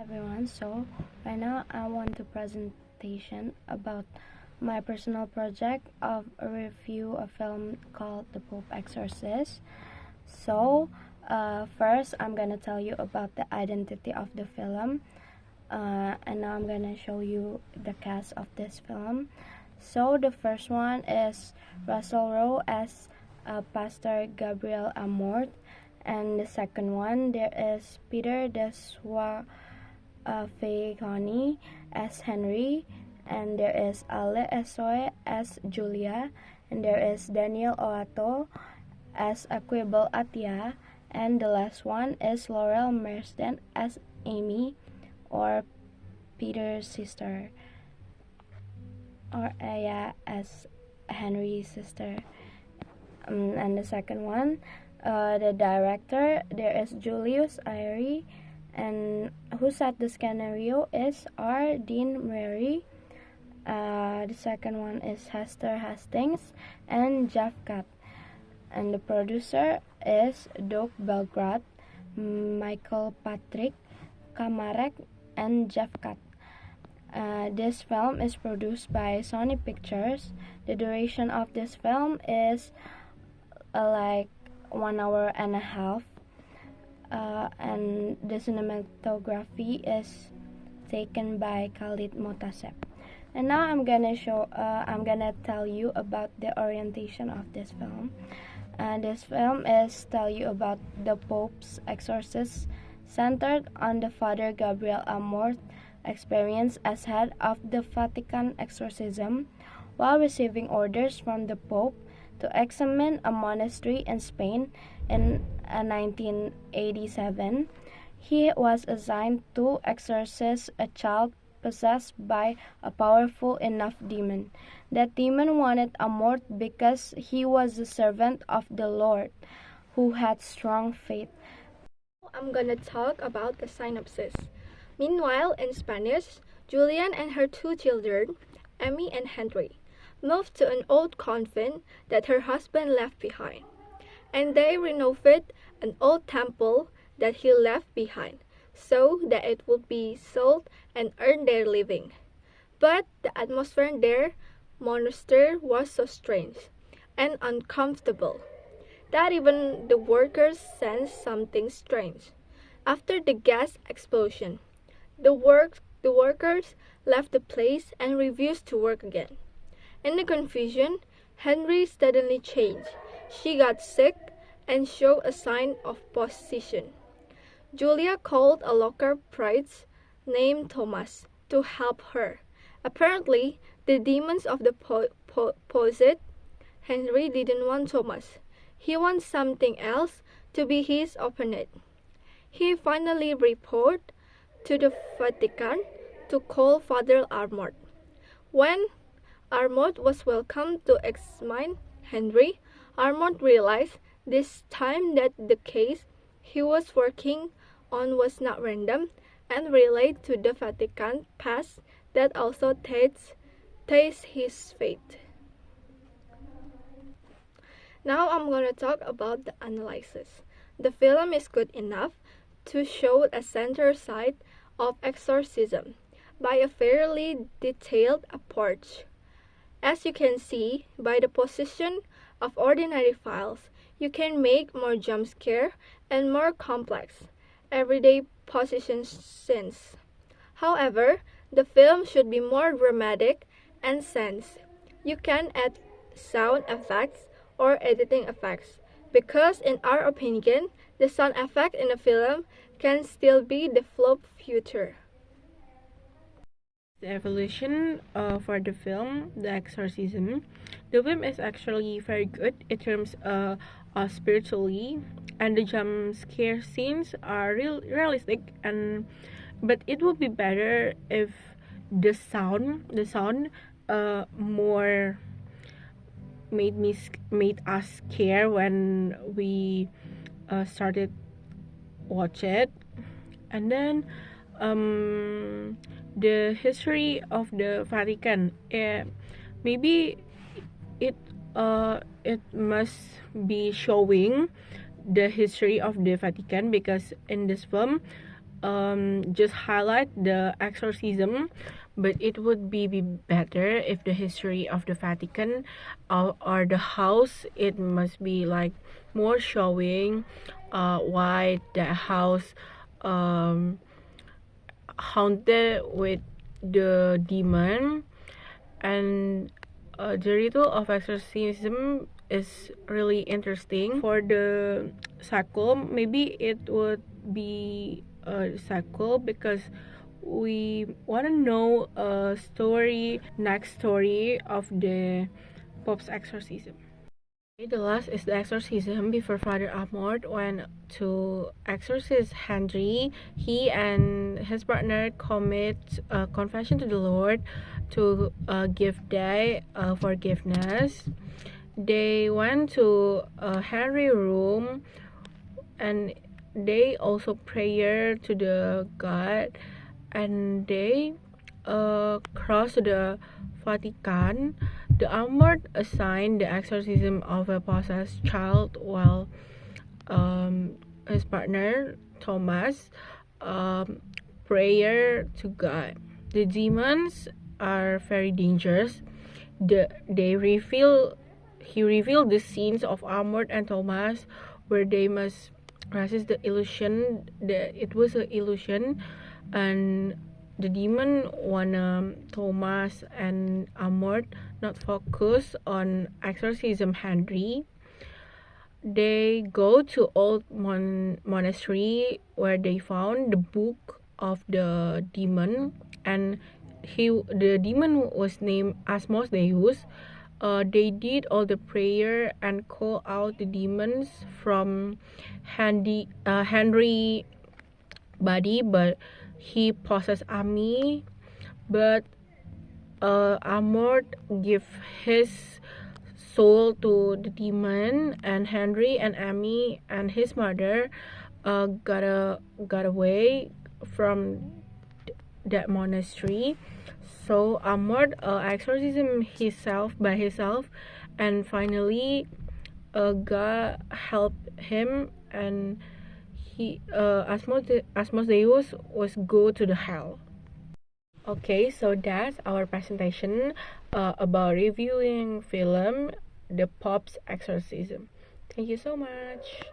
everyone. So right now I want to presentation about my personal project of a review of film called The Pope Exorcist. So first I'm gonna tell you about the identity of the film, and now I'm gonna show you the cast of this film. So the first one is Russell Rowe as Pastor Gabriel Amort, and the second one there is Peter Deswa Feigoni as Henry, and there is Ale Esoe as Julia, and there is Daniel Oato as Aquibel Atia, and the last one is Laurel Marsden as Amy, or Peter's sister, or Aya as Henry's sister. And the second one, the director, there is Julius Eyre, and who set the scenario is R. Dean Murray. The second one is Hester Hastings and Jeff Cat, and the producer is Doug Belgrad, Michael Patrick Kamarek, and Jeff Cat. This film is produced by Sony Pictures. The duration of this film is like 1 hour and a half, and the cinematography is taken by Khalid Motaseb. And now I'm gonna tell you about the orientation of this film. This film is tell you about the Pope's exorcist, centered on the Father Gabriel Amort experience as head of the Vatican exorcism while receiving orders from the Pope to examine a monastery in Spain in 1987. He was assigned to exorcise a child possessed by a powerful enough demon. That demon wanted Amort because he was a servant of the Lord who had strong faith. I'm gonna talk about the synopsis. Meanwhile, in Spanish, Julian and her two children, Amy and Henry, moved to an old convent that her husband left behind, and they renovated an old temple that he left behind so that it would be sold and earn their living. But the atmosphere in their monastery was so strange and uncomfortable that even the workers sensed something strange. After the gas explosion, the workers left the place and refused to work again. In the confusion, Henry suddenly changed. She got sick and showed a sign of possession. Julia called a local priest named Thomas to help her. Apparently, the demons of the possessed Henry didn't want Thomas. He wanted something else to be his opponent. He finally reported to the Vatican to call Father Amort. When Amort was welcomed to examine Henry, Amort realized this time that the case he was working on was not random and related to the Vatican past that also tastes his fate. Now I'm going to talk about the analysis. The film is good enough to show a center side of exorcism by a fairly detailed approach. As you can see by the position of ordinary files, you can make more jump scare and more complex everyday position scenes. However, the film should be more dramatic and sense. You can add sound effects or editing effects because in our opinion, the sound effect in the film can still be developed future. The evolution for the film, The Exorcism, the film is actually very good in terms spiritually, and the jump scare scenes are realistic, but it would be better if the sound more made us scare when we started watch it. And then the history of the Vatican, maybe it must be showing the history of the Vatican, because in this film just highlight the exorcism, but it would be better if the history of the Vatican or the house, it must be like more showing why the house haunted with the demon. And the ritual of exorcism is really interesting. For the sequel, maybe it would be a sequel because we want to know a story, next story of the Pope's exorcism. The last is the exorcism before Father Amort went to exorcist Henry. He and his partner commit confession to the Lord to give their forgiveness. They went to Henry's room and they also prayer to the God, and they crossed the Vatican. The Amort assigned the exorcism of a possessed child while his partner Thomas prayer to God. The demons are very dangerous. He revealed the scenes of Amort and Thomas where they must resist the illusion. It was an illusion, and the demon wanna Thomas and Amort not focus on exorcism Henry. They go to old monastery where they found the book of the demon, and the demon was named Asmodeus. They did all the prayer and call out the demons from Henry body, but he possessed Amy. But Amort give his soul to the demon, and Henry and Amy and his mother got away from that monastery. So Amort exorcism himself by himself, and finally God helped him, and he Asmodeus was go to the hell. Okay, so that's our presentation about reviewing film The Pope's Exorcism. Thank you so much.